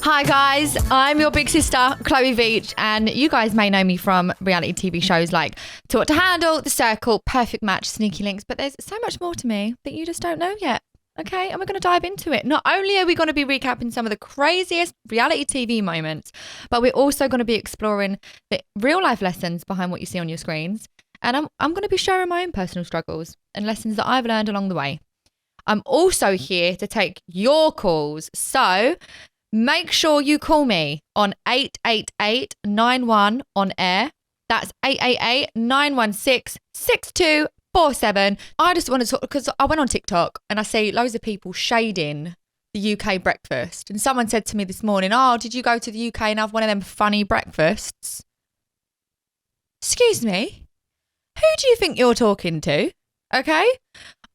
Hi guys, I'm your big sister, Chloe Veitch, and you guys may know me from reality TV shows like To What to Handle, The Circle, Perfect Match, Sneaky Links, but there's so much more to me that you just don't know yet. Okay, and we're going to dive into it. Not only are we going to be recapping some of the craziest reality TV moments, but we're also going to be exploring the real life lessons behind what you see on your screens. And I'm going to be sharing my own personal struggles and lessons that I've learned along the way. I'm also here to take your calls. So make sure you call me on 888-91 on air. That's 888-916-6247. I just want to talk because I went on TikTok and I see loads of people shading the UK breakfast. And someone said to me this morning, oh, did you go to the UK and have one of them funny breakfasts? Excuse me? Who do you think you're talking to? Okay?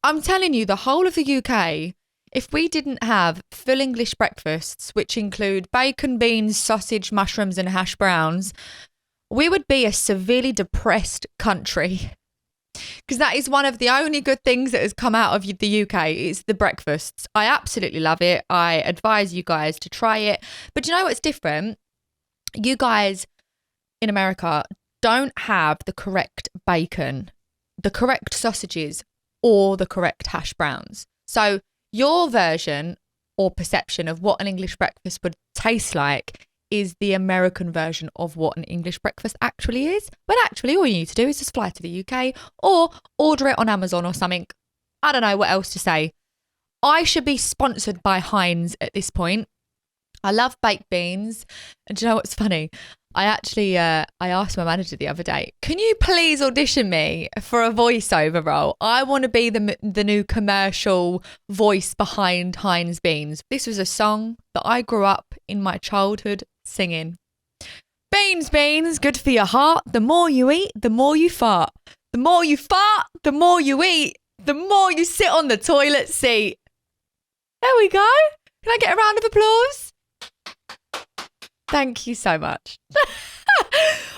I'm telling you, the whole of the UK, if we didn't have full English breakfasts, which include bacon, beans, sausage, mushrooms and hash browns, we would be a severely depressed country. Because that is one of the only good things that has come out of the UK is the breakfasts. I absolutely love it. I advise you guys to try it. But you know what's different? You guys in America don't have the correct bacon, the correct sausages, or the correct hash browns. So your version or perception of what an English breakfast would taste like is the American version of what an English breakfast actually is. But actually, all you need to do is just fly to the UK or order it on Amazon or something. I don't know what else to say. I should be sponsored by Heinz at this point. I love baked beans. And do you know what's funny? I asked my manager the other day, can you please audition me for a voiceover role? I want to be the new commercial voice behind Heinz beans. This was a song that I grew up in my childhood singing. Beans, beans, good for your heart. The more you eat, the more you fart. The more you fart, the more you eat. The more you sit on the toilet seat. There we go. Can I get a round of applause? Thank you so much.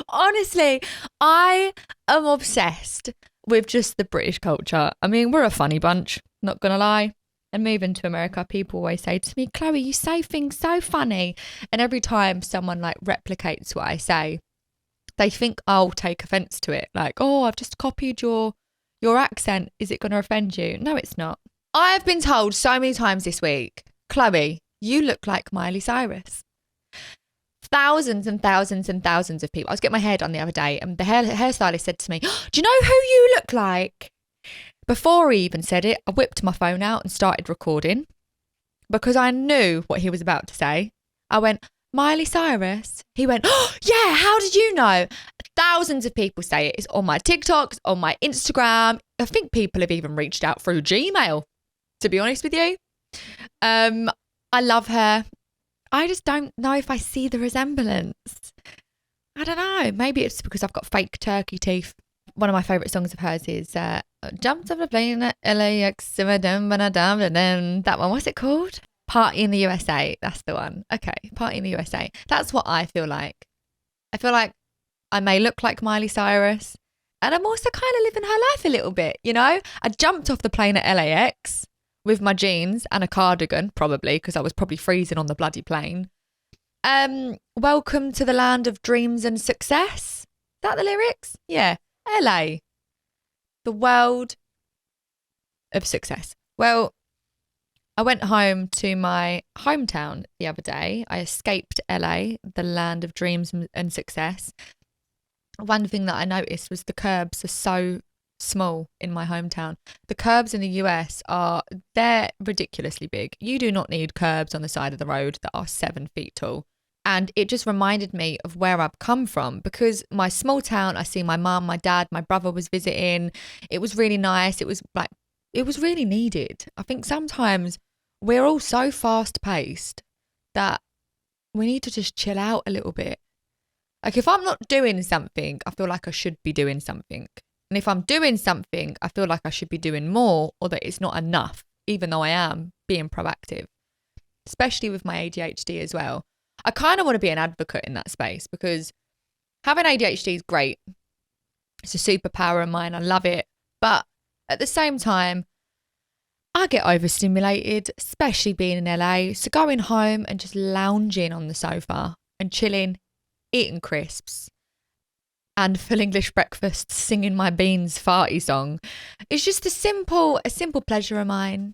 Honestly, I am obsessed with just the British culture. I mean, we're a funny bunch, not going to lie. And moving to America, people always say to me, Chloe, you say things so funny. And every time someone like replicates what I say, they think I'll take offense to it. Like, oh, I've just copied your accent. Is it going to offend you? No, it's not. I have been told so many times this week, Chloe, you look like Miley Cyrus. Thousands and thousands and thousands of people. I was getting my hair done the other day and the hairstylist said to me, do you know who you look like? Before he even said it, I whipped my phone out and started recording because I knew what he was about to say. I went, Miley Cyrus? He went, oh, yeah, how did you know? Thousands of people say it. It's on my TikToks, on my Instagram. I think people have even reached out through Gmail, to be honest with you. I love her. I just don't know if I see the resemblance. I don't know. Maybe it's because I've got fake turkey teeth. One of my favourite songs of hers is Jumped off the plane at LAX. That one, what's it called? Party in the USA. That's the one. Okay, Party in the USA. That's what I feel like. I feel like I may look like Miley Cyrus. And I'm also kind of living her life a little bit, you know? I jumped off the plane at LAX. With my jeans and a cardigan, probably, because I was probably freezing on the bloody plane. Welcome to the land of dreams and success. Is that the lyrics? Yeah. LA. The world of success. Well, I went home to my hometown the other day. I escaped LA, the land of dreams and success. One thing that I noticed was the curbs are so small in my hometown. The curbs in the US they're ridiculously big. You do not need curbs on the side of the road that are 7 feet tall. And it just reminded me of where I've come from because my small town, I see my mum, my dad, my brother was visiting. It was really nice. It was really needed. I think sometimes we're all so fast paced that we need to just chill out a little bit. Like if I'm not doing something, I feel like I should be doing something. And if I'm doing something, I feel like I should be doing more or that it's not enough, even though I am being proactive, especially with my ADHD as well. I kind of want to be an advocate in that space because having ADHD is great. It's a superpower of mine. I love it. But at the same time, I get overstimulated, especially being in LA. So going home and just lounging on the sofa and chilling, eating crisps and full English breakfast, singing my Beans farty song. It's just a simple pleasure of mine.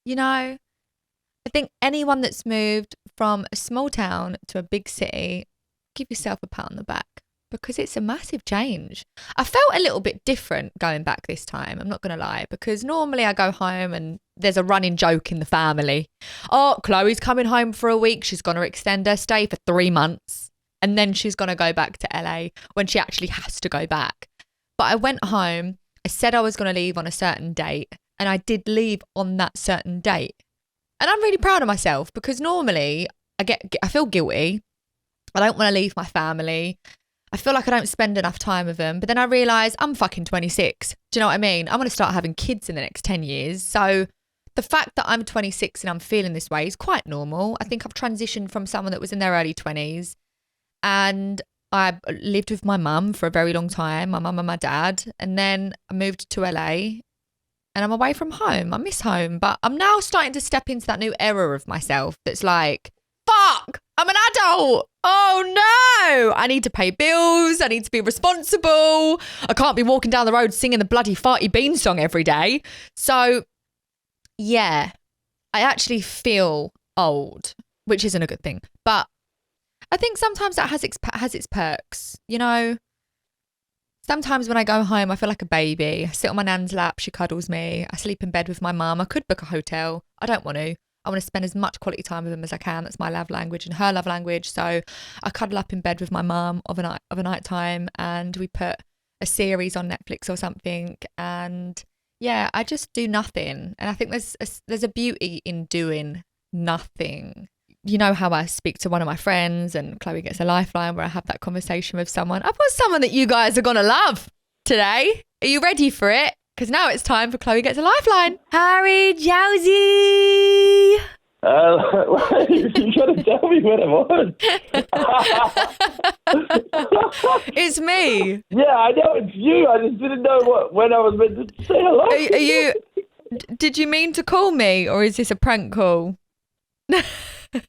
You know, I think anyone that's moved from a small town to a big city, give yourself a pat on the back because it's a massive change. I felt a little bit different going back this time, I'm not going to lie, because normally I go home and there's a running joke in the family. Oh, Chloe's coming home for a week. She's going to extend her stay for 3 months and then she's going to go back to LA when she actually has to go back. But I went home. I said I was going to leave on a certain date and I did leave on that certain date. And I'm really proud of myself because normally I feel guilty. I don't want to leave my family. I feel like I don't spend enough time with them. But then I realise I'm fucking 26. Do you know what I mean? I'm going to start having kids in the next 10 years. So the fact that I'm 26 and I'm feeling this way is quite normal. I think I've transitioned from someone that was in their early 20s. And I lived with my mum for a very long time, my mum and my dad. And then I moved to LA and I'm away from home. I miss home. But I'm now starting to step into that new era of myself that's like, fuck, I'm an adult. Oh no, I need to pay bills. I need to be responsible. I can't be walking down the road singing the bloody farty bean song every day. So yeah, I actually feel old, which isn't a good thing. But I think sometimes that has its perks, you know. Sometimes when I go home, I feel like a baby. I sit on my nan's lap, she cuddles me. I sleep in bed with my mum. I could book a hotel. I don't want to. I want to spend as much quality time with them as I can. That's my love language and her love language. So I cuddle up in bed with my mum of a night time and we put a series on Netflix or something. And yeah, I just do nothing. And I think there's a beauty in doing nothing. You know how I speak to one of my friends and Chloe gets a lifeline where I have that conversation with someone. I've got someone that you guys are going to love today. Are you ready for it? Because now it's time for Chloe Gets a Lifeline. Harry Jowsey. You got to tell me what it was. It's me. Yeah, I know it's you. I just didn't know when I was meant to say hello. Are you? Did you mean to call me, or is this a prank call?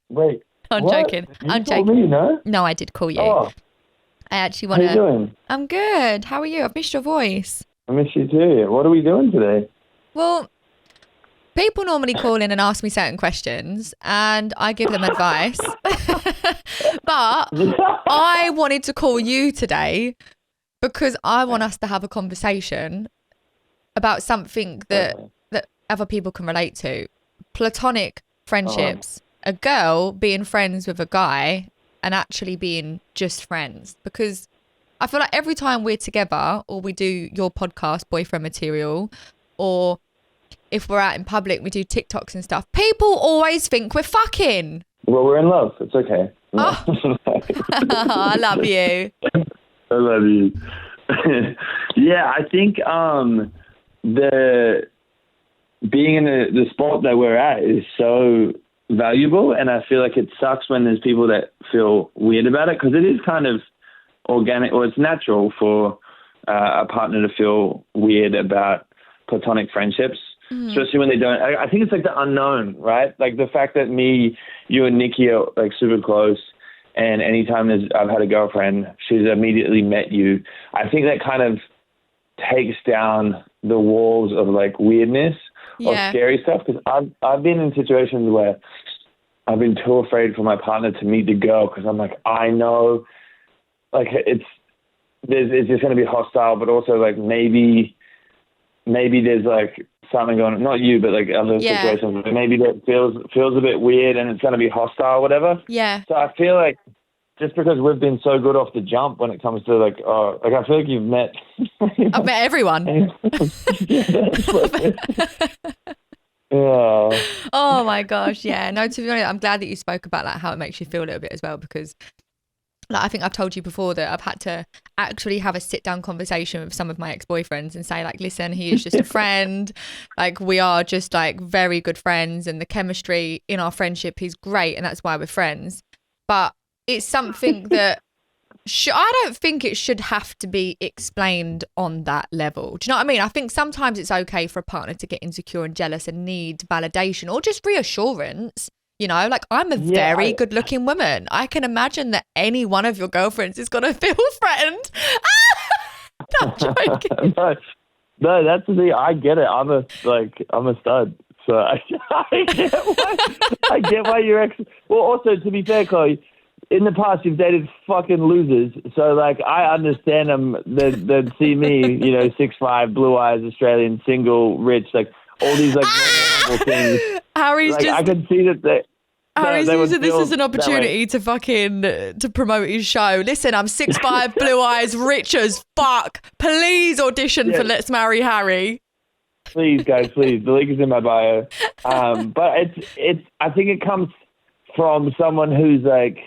Wait. I'm what? joking. You I'm called joking. Me, no? No, I did call you. Oh. I actually want to. How you doing? I'm good. How are you? I've missed your voice. I miss you too. What are we doing today? Well, people normally call in and ask me certain questions and I give them advice. But I wanted to call you today because I want us to have a conversation about something that other people can relate to. Platonic friendships. A girl being friends with a guy and actually being just friends. Because I feel like every time we're together or we do your podcast, Boyfriend Material, or if we're out in public, we do TikToks and stuff, people always think we're fucking. Well, we're in love. It's okay. No. Oh. I love you. I love you. Yeah, I think the being in the spot that we're at is so valuable, and I feel like it sucks when there's people that feel weird about it because it is kind of organic, or it's natural for a partner to feel weird about platonic friendships, especially when they don't. I think it's like the unknown, right? Like the fact that you and Nikki are like super close, and anytime I've had a girlfriend, she's immediately met you. I think that kind of takes down the walls of like weirdness or scary stuff, because I've been in situations where I've been too afraid for my partner to meet the girl because I'm like, I know, like it's just going to be hostile, but also like maybe there's like something going on, not you, but like other situations where maybe that feels a bit weird and it's going to be hostile, whatever. Yeah. So I feel like just because we've been so good off the jump when it comes to like I feel like you've met. I've met everyone. Yeah. Oh my gosh, yeah. No, to be honest, I'm glad that you spoke about like how it makes you feel a little bit as well, because like I think I've told you before that I've had to actually have a sit-down conversation with some of my ex-boyfriends and say like, listen, he is just a friend. Like we are just like very good friends and the chemistry in our friendship is great and that's why we're friends. But it's something that I don't think it should have to be explained on that level. Do you know what I mean? I think sometimes it's okay for a partner to get insecure and jealous and need validation or just reassurance. You know, like I'm a very good looking woman. I can imagine that any one of your girlfriends is going to feel threatened. I'm joking. No, that's the thing. I get it. I'm a stud. So I get why your ex. Well, also, to be fair, Chloe, in the past, you've dated fucking losers. So, like, I understand them. They'd see me, 6'5", blue eyes, Australian, single, rich, like, all these, like, horrible things. Harry's like, I can see that Harry's using this as an opportunity to promote his show. Listen, I'm 6'5", blue eyes, rich as fuck. Please audition for Let's Marry Harry. Please, guys, please. The link is in my bio. But it's. I think it comes from someone who's, like,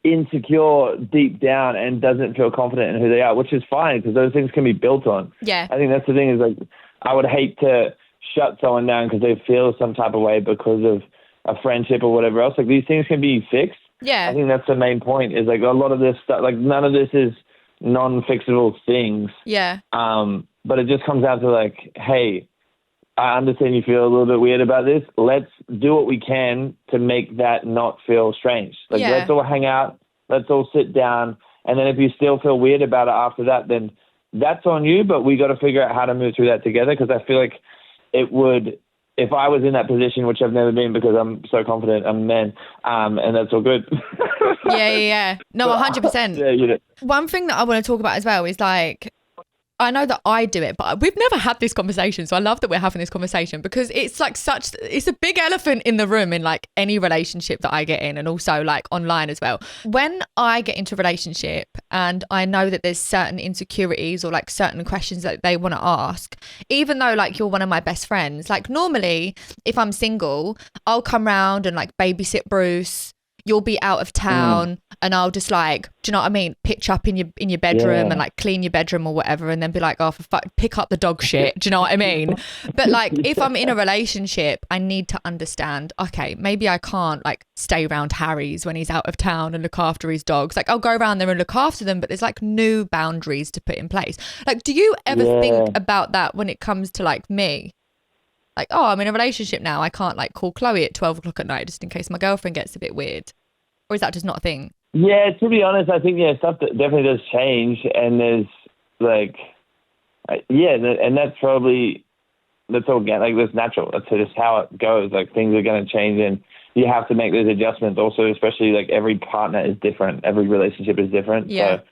insecure deep down and doesn't feel confident in who they are, which is fine because those things can be built on. Yeah. I think that's the thing is, like, I would hate to shut someone down because they feel some type of way because of a friendship or whatever else. Like, these things can be fixed. Yeah. I think that's the main point is, like, a lot of this stuff, like, none of this is non-fixable things. Yeah. But it just comes down to, like, hey, I understand you feel a little bit weird about this. Let's do what we can to make that not feel strange. Like, let's all hang out. Let's all sit down. And then if you still feel weird about it after that, then that's on you. But we got to figure out how to move through that together because I feel like it would, if I was in that position, which I've never been because I'm so confident, I'm a man, and that's all good. Yeah. No, 100%. Yeah, One thing that I want to talk about as well is, like, I know that I do it, but we've never had this conversation. So I love that we're having this conversation because it's like it's a big elephant in the room in, like, any relationship that I get in and also, like, online as well. When I get into a relationship and I know that there's certain insecurities or, like, certain questions that they want to ask, even though, like, you're one of my best friends, like, normally if I'm single, I'll come round and, like, babysit Bruce. You'll be out of town and I'll just, like, do you know what I mean? Pitch up in your bedroom and, like, clean your bedroom or whatever and then be like, oh, for fuck, pick up the dog shit. Do you know what I mean? But, like, if I'm in a relationship, I need to understand, okay, maybe I can't, like, stay around Harry's when he's out of town and look after his dogs. Like, I'll go around there and look after them, but there's, like, new boundaries to put in place. Like, do you ever think about that when it comes to, like, me? Like, oh, I'm in a relationship now. I can't, like, call Chloe at 12 o'clock at night just in case my girlfriend gets a bit weird. Or is that just not a thing? Yeah, to be honest, I think, stuff that definitely does change. And there's, like, and that's probably, that's organic, like, that's natural. That's just how it goes. Like, things are going to change and you have to make those adjustments also, especially, like, every partner is different. Every relationship is different. Yeah. So,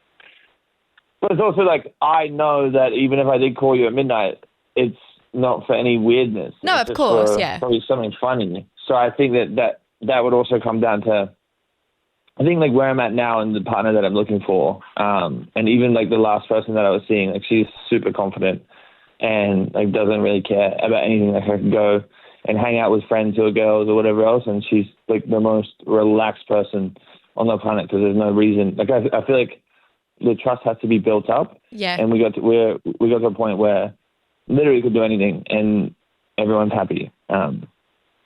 but it's also, like, I know that even if I did call you at midnight, it's not for any weirdness. No, it's of course, probably something funny. So I think that would also come down to, I think, like, where I'm at now and the partner that I'm looking for, and even, like, the last person that I was seeing, like, she's super confident and, like, doesn't really care about anything. Like, I can go and hang out with friends who are girls or whatever else, and she's, like, the most relaxed person on the planet because there's no reason. Like, I feel like the trust has to be built up. Yeah. And we got to a point where literally could do anything and everyone's happy. I don't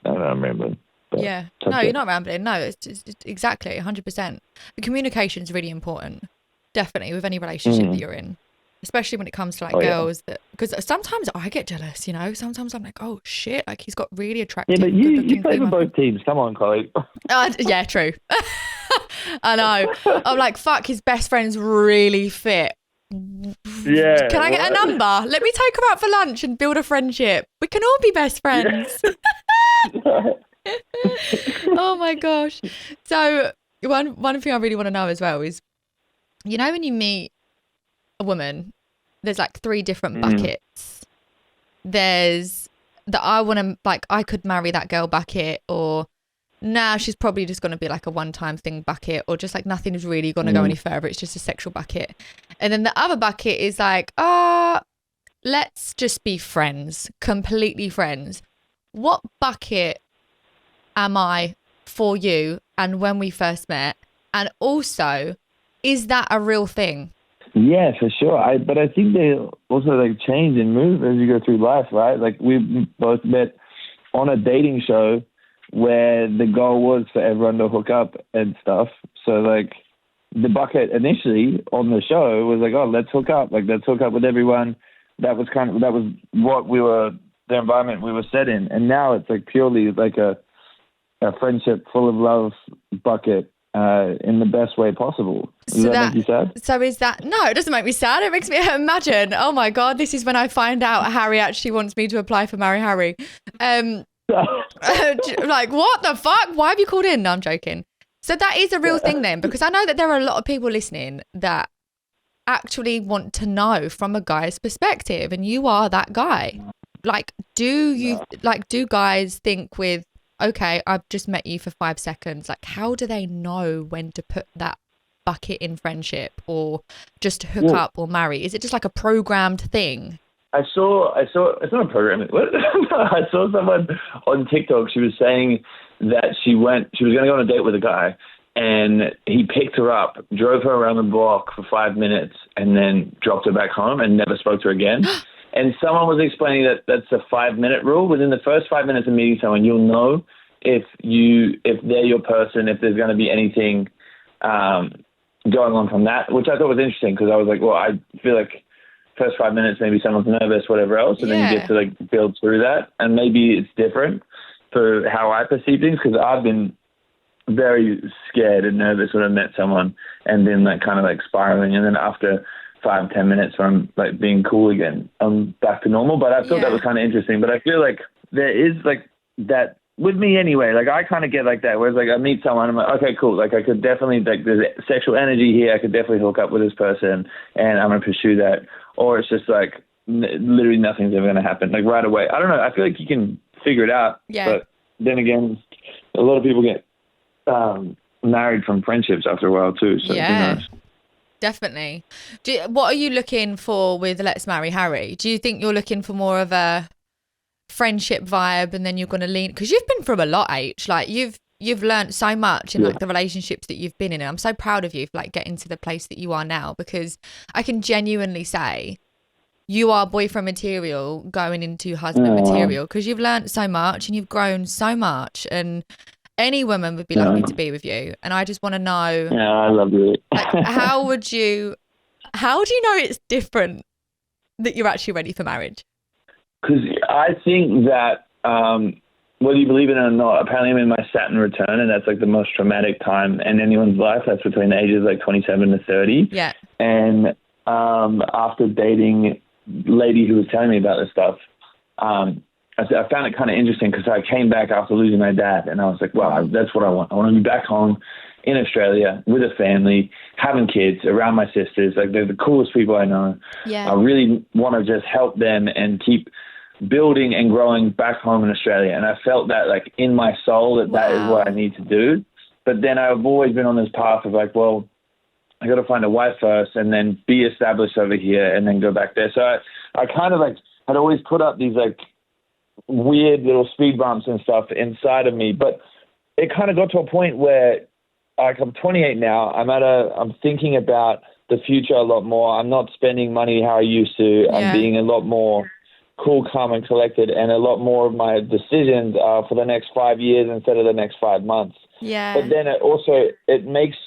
know, I'm rambling. Yeah. No, you're not rambling. No, it's exactly 100%. The communication is really important. Definitely with any relationship that you're in, especially when it comes to, like, girls because sometimes I get jealous, sometimes I'm like, oh shit, like, he's got really attractive. Yeah, but you play for both teams. Come on, Chloe. Yeah, true. I know. I'm like, fuck, his best friend's really fit. Yeah. Can I get a number? Let me take her out for lunch and build a friendship. We can all be best friends. Oh my gosh. So one thing I really want to know as well is, when you meet a woman, there's, like, 3 different buckets. There's the I want to, like, I could marry that girl bucket, or nah, she's probably just going to be, like, a one-time thing bucket, or just, like, nothing is really going to go any further. It's just a sexual bucket. And then the other bucket is like, let's just be friends, completely friends. What bucket am I for you and when we first met? And also, is that a real thing? Yeah, for sure. But I think they also, like, change and move as you go through life, right? Like, we both met on a dating show where the goal was for everyone to hook up and stuff. So, like, the bucket initially on the show was like, oh, let's hook up. Like, let's hook up with everyone. That was what the environment we were set in. And now it's like purely like a friendship full of love bucket in the best way possible. Does that make you sad? So is that, no, it doesn't make me sad. It makes me imagine, oh my God, this is when I find out Harry actually wants me to apply for Marry Harry. Like, what the fuck? Why have you called in? No, I'm joking. So that is a real thing then, because I know that there are a lot of people listening that actually want to know from a guy's perspective, and you are that guy. Like, do guys think with, okay, I've just met you for 5 seconds, like, how do they know when to put that bucket in friendship or just hook up or marry? Is it just like a programmed thing? I saw it's not a program. I saw someone on TikTok. She was saying that she was going to go on a date with a guy, and he picked her up, drove her around the block for 5 minutes, and then dropped her back home and never spoke to her again. And someone was explaining that that's a 5-minute rule. Within the first 5 minutes of meeting someone, you'll know if they're your person, if there's going to be anything going on from that, which I thought was interesting, because I was like, well, I feel like first 5 minutes, maybe someone's nervous, whatever else, and then you get to like build through that. And maybe it's different for how I perceive things, because I've been very scared and nervous when I met someone, and then like kind of like spiraling, and then after 5-10 minutes when I'm like being cool again, I'm back to normal. But I thought that was kind of interesting. But I feel like there is like that with me anyway. Like I kind of get like that, whereas like I meet someone, I'm like, okay, cool. Like I could definitely, like there's sexual energy here. I could definitely hook up with this person, and I'm gonna pursue that. Or it's just like literally nothing's ever gonna happen like right away. I don't know. I feel like you can figure it out. Yeah. But then again, a lot of people get married from friendships after a while too. So who knows? Definitely. What are you looking for with Let's Marry Harry? Do you think you're looking for more of a friendship vibe, and then you're going to lean, because you've been through a lot, H, like you've learned so much in like the relationships that you've been in, and I'm so proud of you for like getting to the place that you are now, because I can genuinely say you are boyfriend material going into husband material, because you've learned so much and you've grown so much, and any woman would be lucky to be with you. And I just want to know, I love you. Like, how do you know it's different, that you're actually ready for marriage? Because I think that whether you believe it or not, apparently I'm in my Saturn return, and that's like the most traumatic time in anyone's life. That's between the ages of like 27 to 30. Yeah. And after dating a lady who was telling me about this stuff, I found it kind of interesting, because I came back after losing my dad, and I was like, wow, that's what I want. I want to be back home in Australia with a family, having kids, around my sisters. Like, they're the coolest people I know. Yeah. I really want to just help them and keep building and growing back home in Australia. And I felt that like in my soul that is what I need to do. But then I've always been on this path of like, well, I got to find a wife first, and then be established over here, and then go back there. So I kind of like had always put up these like weird little speed bumps and stuff inside of me, but it kind of got to a point where, like, I'm 28 now. I'm thinking about the future a lot more. I'm not spending money how I used to. Yeah. I'm being a lot more cool, calm, and collected, and a lot more of my decisions are for the next 5 years instead of the next 5 months. Yeah. But then it makes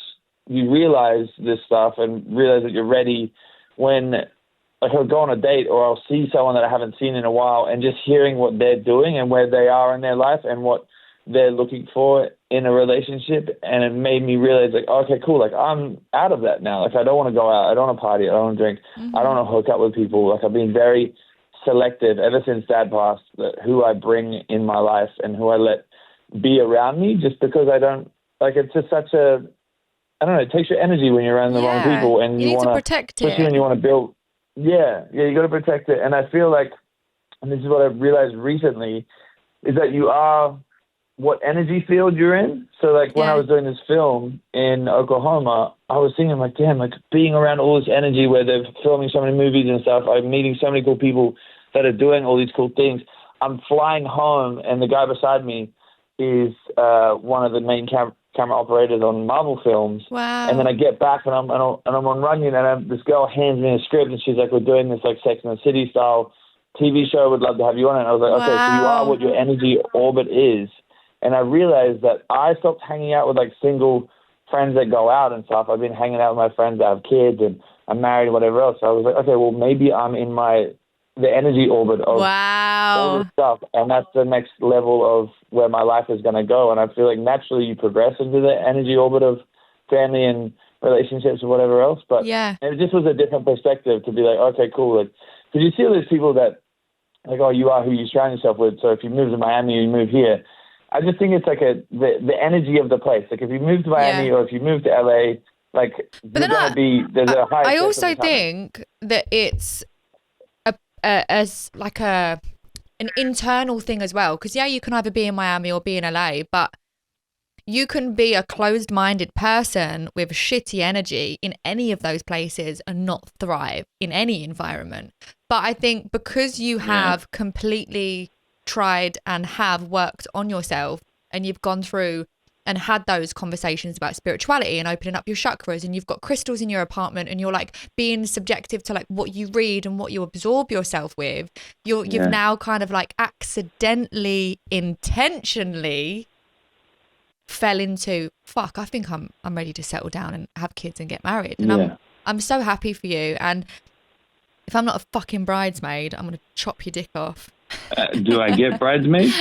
you realize this stuff and realize that you're ready when, like, I'll go on a date or I'll see someone that I haven't seen in a while, and just hearing what they're doing and where they are in their life and what they're looking for in a relationship. And it made me realize, like, okay, cool. Like, I'm out of that now. Like, I don't want to go out. I don't want to party. I don't want to drink. Mm-hmm. I don't want to hook up with people. Like, I've been very selective ever since Dad passed, who I bring in my life and who I let be around me, just because I don't, like, it's just such a, I don't know, it takes your energy when you're around the wrong people, and you want to protect it. Especially when you want to build. Yeah, you got to protect it. And I feel like, and this is what I've realized recently, is that you are what energy field you're in. So, like, when I was doing this film in Oklahoma, I was thinking, like, damn, like, being around all this energy where they're filming so many movies and stuff, I'm meeting so many cool people that are doing all these cool things. I'm flying home, and the guy beside me is one of the main camera operators on Marvel films. Wow. And then I get back, and I'm on Runyon, and this girl hands me a script, and she's like, we're doing this like Sex and the City style TV show. Would love to have you on it. And I was like, okay, so you are what your energy orbit is. And I realized that I stopped hanging out with like single friends that go out and stuff. I've been hanging out with my friends that have kids and I'm married and whatever else. So I was like, okay, well, maybe I'm in the energy orbit of all this stuff, and that's the next level of where my life is going to go. And I feel like naturally you progress into the energy orbit of family and relationships or whatever else. But it just was a different perspective to be like, okay, cool. Like, because you see all these people that, like, oh, you are who you surround yourself with. So if you move to Miami or you move here, I just think it's like the energy of the place. Like if you move to Miami or if you move to LA, like there's a high. I also think that it's as like an internal thing as well. Because you can either be in Miami or be in LA, but you can be a closed-minded person with shitty energy in any of those places and not thrive in any environment. But I think because you have completely tried and have worked on yourself and you've gone through and had those conversations about spirituality and opening up your chakras, and you've got crystals in your apartment, and you're like being subjective to like what you read and what you absorb yourself with, you've now kind of like accidentally, intentionally fell into, fuck, I think I'm ready to settle down and have kids and get married. And I'm so happy for you. And if I'm not a fucking bridesmaid, I'm going to chop your dick off. Do I get bridesmaids?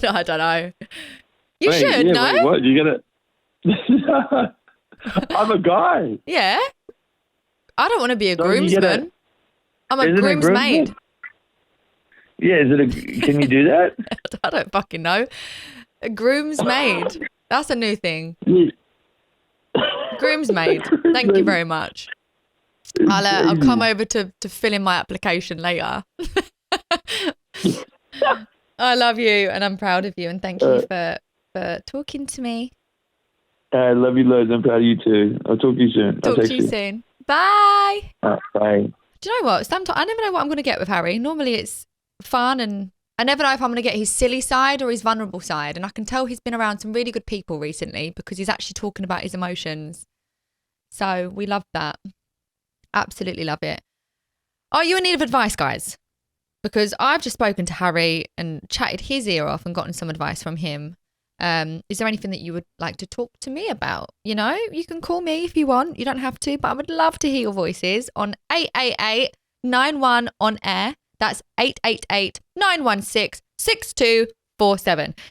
No, I don't know. You should, no? Wait, what? You gotta... I'm a guy. Yeah. I don't want to be a groomsman. I'm a groomsmaid. Yeah, can you do that? I don't fucking know. A groomsmaid. That's a new thing. Groomsmaid. Thank you very much. I'll come over to fill in my application later. I love you and I'm proud of you, and thank you for talking to me. I love you loads. I'm proud of you too. I'll talk to you soon. Talk to you soon. Bye. Bye. Do you know what? Sometimes I never know what I'm going to get with Harry. Normally it's fun, and I never know if I'm going to get his silly side or his vulnerable side. And I can tell he's been around some really good people recently because he's actually talking about his emotions. So we love that. Absolutely love it. Are you in need of advice, guys? Because I've just spoken to Harry and chatted his ear off and gotten some advice from him. Is there anything that you would like to talk to me about? You know, you can call me if you want. You don't have to, but I would love to hear your voices on 888-91 on air. That's 888-916-6247.